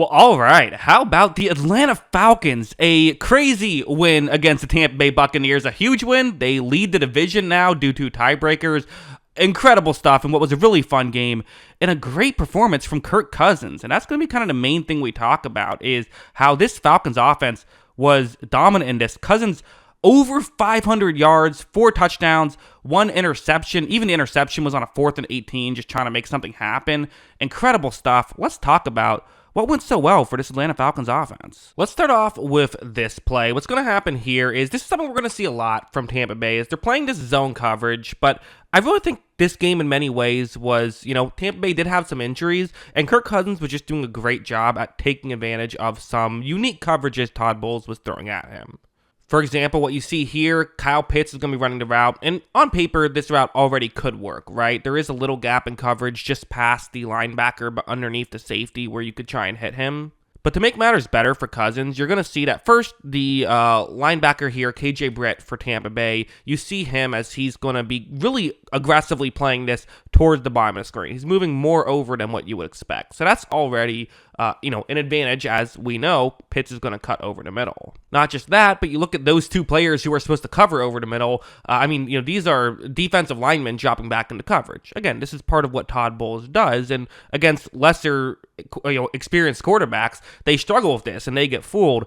Well, all right. How about the Atlanta Falcons? A crazy win against the Tampa Bay Buccaneers. A huge win. They lead the division now due to tiebreakers. Incredible stuff in what was a really fun game and a great performance from Kirk Cousins. And that's going to be kind of the main thing we talk about is how this Falcons offense was dominant in this. Cousins over 500 yards, 4 touchdowns, 1 interception. Even the interception was on a 4th and 18, just trying to make something happen. Incredible stuff. Let's talk about what went so well for this Atlanta Falcons offense. Let's start off with this play. What's going to happen here is this is something we're going to see a lot from Tampa Bay is they're playing this zone coverage, but I really think this game in many ways was, Tampa Bay did have some injuries, and Kirk Cousins was just doing a great job at taking advantage of some unique coverages Todd Bowles was throwing at him. For example, what you see here, Kyle Pitts is going to be running the route, and on paper, this route already could work, right? There is a little gap in coverage just past the linebacker, but underneath the safety where you could try and hit him. But to make matters better for Cousins, you're going to see that first, the linebacker here, KJ Britt for Tampa Bay, you see him as he's going to be really aggressively playing this towards the bottom of the screen. He's moving more over than what you would expect. So that's already, an advantage, as we know, Pitts is going to cut over the middle. Not just that, but you look at those two players who are supposed to cover over the middle. These are defensive linemen dropping back into coverage. Again, this is part of what Todd Bowles does, and against lesser, experienced quarterbacks, they struggle with this and they get fooled.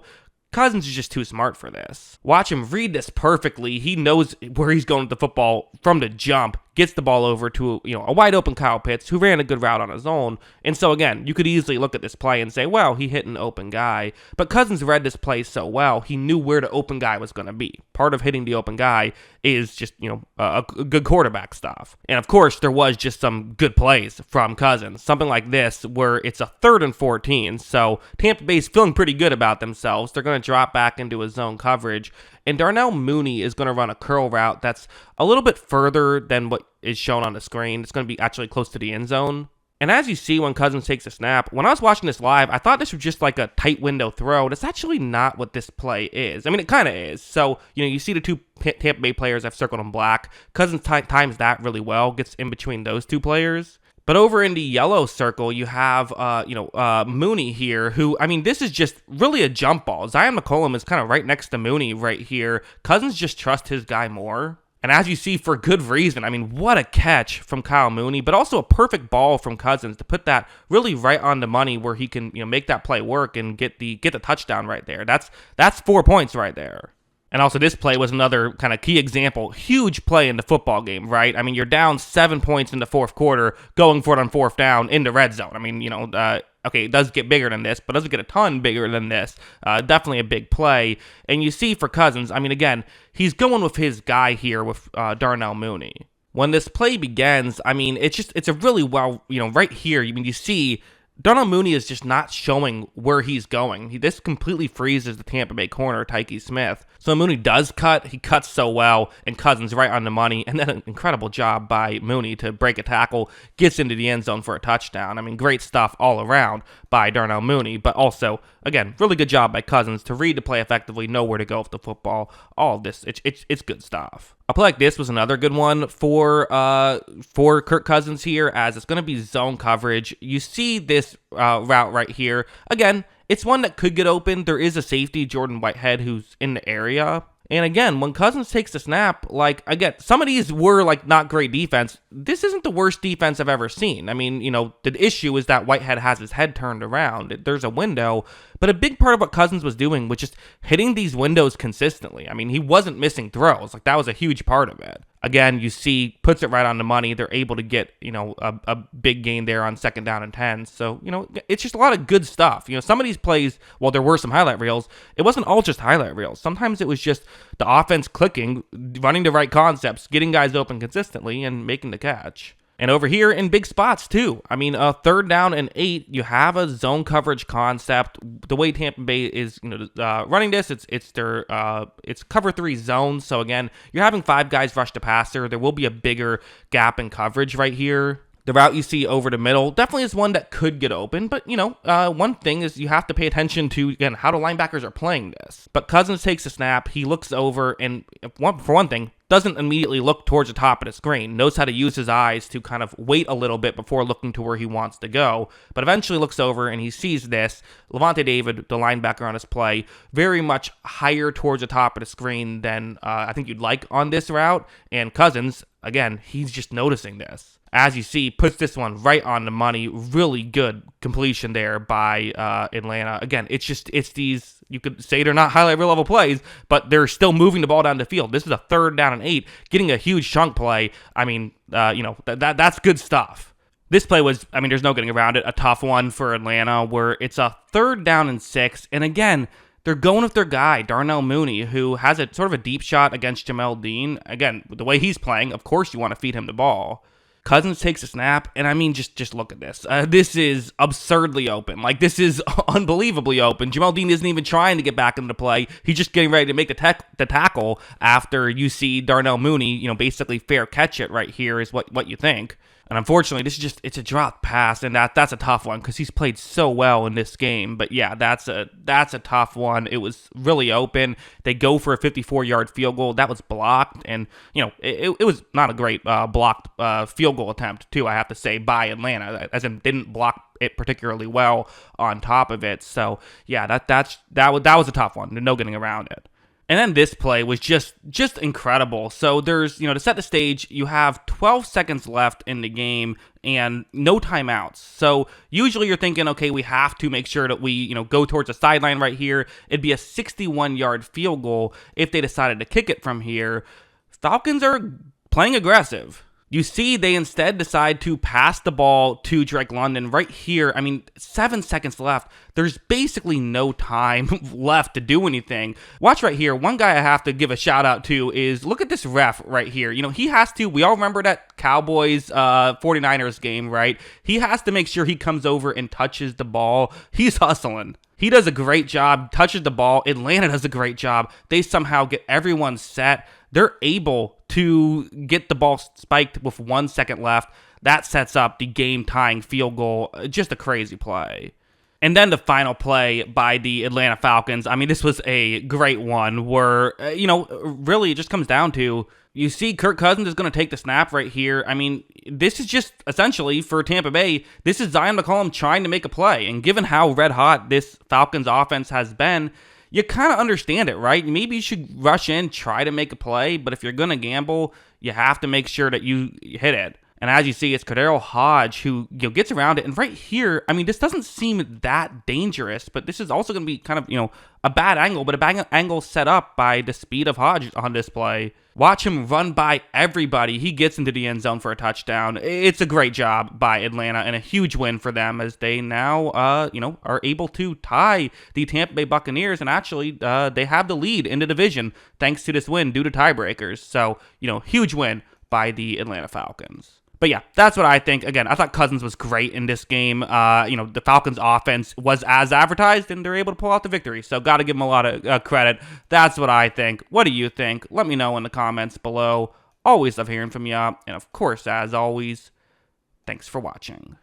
Cousins is just too smart for this. Watch him read this perfectly. He knows where he's going with the football from the jump. Gets the ball over to a wide open Kyle Pitts who ran a good route on his own. And so again, you could easily look at this play and say, well, he hit an open guy. But Cousins read this play so well, he knew where the open guy was going to be. Part of hitting the open guy is just, a good quarterback stuff. And of course, there was just some good plays from Cousins. Something like this where it's a 3rd and 14. So Tampa Bay's feeling pretty good about themselves. They're going to drop back into a zone coverage. And Darnell Mooney is going to run a curl route that's a little bit further than what is shown on the screen. It's going to be actually close to the end zone. And as you see when Cousins takes a snap, when I was watching this live, I thought this was just like a tight window throw. That's actually not what this play is. I mean, it kind of is. So, you see the two Tampa Bay players I've circled in black. Cousins times that really well, gets in between those two players. But over in the yellow circle, you have, Mooney here, who, this is just really a jump ball. Zion McCollum is kind of right next to Mooney right here. Cousins just trusts his guy more. And as you see, for good reason. What a catch from Kyle Mooney, but also a perfect ball from Cousins to put that really right on the money where he can, make that play work and get the touchdown right there. That's 4 points right there. And also this play was another kind of key example. Huge play in the football game, right? You're down 7 points in the fourth quarter, going for it on 4th down in the red zone. Okay, it does get bigger than this, but doesn't get a ton bigger than this. Definitely a big play. And you see for Cousins, again, he's going with his guy here with Darnell Mooney. When this play begins, it's a really well, right here, you see Darnell Mooney is just not showing where he's going. This completely freezes the Tampa Bay corner, Tyke Smith. So Mooney does cut. He cuts so well, and Cousins right on the money. And then an incredible job by Mooney to break a tackle, gets into the end zone for a touchdown. Great stuff all around by Darnell Mooney. But also, again, really good job by Cousins to read the play effectively, know where to go with the football. All of this, it's good stuff. A play like this was another good one for Kirk Cousins here, as it's going to be zone coverage. You see this route right here. Again, it's one that could get open. There is a safety, Jordan Whitehead, who's in the area. And again, when Cousins takes the snap, again, some of these were, not great defense. This isn't the worst defense I've ever seen. The issue is that Whitehead has his head turned around. There's a window. But a big part of what Cousins was doing was just hitting these windows consistently. He wasn't missing throws. That was a huge part of it. Again, you see, puts it right on the money. They're able to get, a big gain there on 2nd down and 10. So, it's just a lot of good stuff. Some of these plays, while there were some highlight reels, it wasn't all just highlight reels. Sometimes it was just the offense clicking, running the right concepts, getting guys open consistently, and making the catch. And over here in big spots too. 3rd down and 8, you have a zone coverage concept. The way Tampa Bay is, running this, it's cover 3 zone. So again, you're having 5 guys rush the passer. There will be a bigger gap in coverage right here. The route you see over the middle definitely is one that could get open, but, one thing is you have to pay attention to, again, how the linebackers are playing this. But Cousins takes a snap, he looks over, and for one thing, doesn't immediately look towards the top of the screen, knows how to use his eyes to kind of wait a little bit before looking to where he wants to go, but eventually looks over and he sees this. Levante David, the linebacker on his play, very much higher towards the top of the screen than I think you'd like on this route, and Cousins, again, he's just noticing this. As you see, puts this one right on the money. Really good completion there by Atlanta. Again, it's these, you could say they're not highlight reel level plays, but they're still moving the ball down the field. This is a 3rd down and 8, getting a huge chunk play. I mean, that's good stuff. This play was, I mean, there's no getting around it, a tough one for Atlanta, where it's a 3rd down and 6, and again, they're going with their guy, Darnell Mooney, who has a sort of a deep shot against Jamel Dean. Again, the way he's playing, of course you want to feed him the ball. Cousins takes a snap, and I mean, just look at this. This is absurdly open. Like, this is unbelievably open. Jamel Dean isn't even trying to get back into play. He's just getting ready to make the tackle after you see Darnell Mooney, basically fair catch it right here is what you think. And unfortunately, this is it's a dropped pass, and that's a tough one because he's played so well in this game. But yeah, that's a tough one. It was really open. They go for a 54-yard field goal. That was blocked, and it was not a great blocked field goal attempt too, I have to say, by Atlanta, as in didn't block it particularly well on top of it. So yeah, that was a tough one. No getting around it. And then this play was just incredible. So there's, to set the stage, you have 12 seconds left in the game and no timeouts. So usually you're thinking, okay, we have to make sure that we, go towards the sideline right here. It'd be a 61-yard field goal if they decided to kick it from here. Falcons are playing aggressive. You see, they instead decide to pass the ball to Drake London right here. I mean, 7 seconds left. There's basically no time left to do anything. Watch right here. One guy I have to give a shout out to is, look at this ref right here. He has to, we all remember that Cowboys 49ers game, right? He has to make sure he comes over and touches the ball. He's hustling. He does a great job, touches the ball. Atlanta does a great job. They somehow get everyone set. They're able to get the ball spiked with 1 second left. That sets up the game-tying field goal. Just a crazy play. And then the final play by the Atlanta Falcons. I mean, this was a great one where, really it just comes down to, you see Kirk Cousins is going to take the snap right here. I mean, this is just essentially for Tampa Bay, this is Zion McCollum trying to make a play. And given how red hot this Falcons offense has been, you kind of understand it, right? Maybe you should rush in, try to make a play, but if you're going to gamble, you have to make sure that you hit it. And as you see, it's Cordero Hodge who gets around it. And right here, I mean, this doesn't seem that dangerous, but this is also going to be kind of, a bad angle, but a bad angle set up by the speed of Hodge on this play. Watch him run by everybody. He gets into the end zone for a touchdown. It's a great job by Atlanta and a huge win for them as they now, are able to tie the Tampa Bay Buccaneers. And actually, they have the lead in the division thanks to this win due to tiebreakers. So, huge win by the Atlanta Falcons. But yeah, that's what I think. Again, I thought Cousins was great in this game. The Falcons offense was as advertised, and they're able to pull out the victory. So got to give them a lot of credit. That's what I think. What do you think? Let me know in the comments below. Always love hearing from you. And of course, as always, thanks for watching.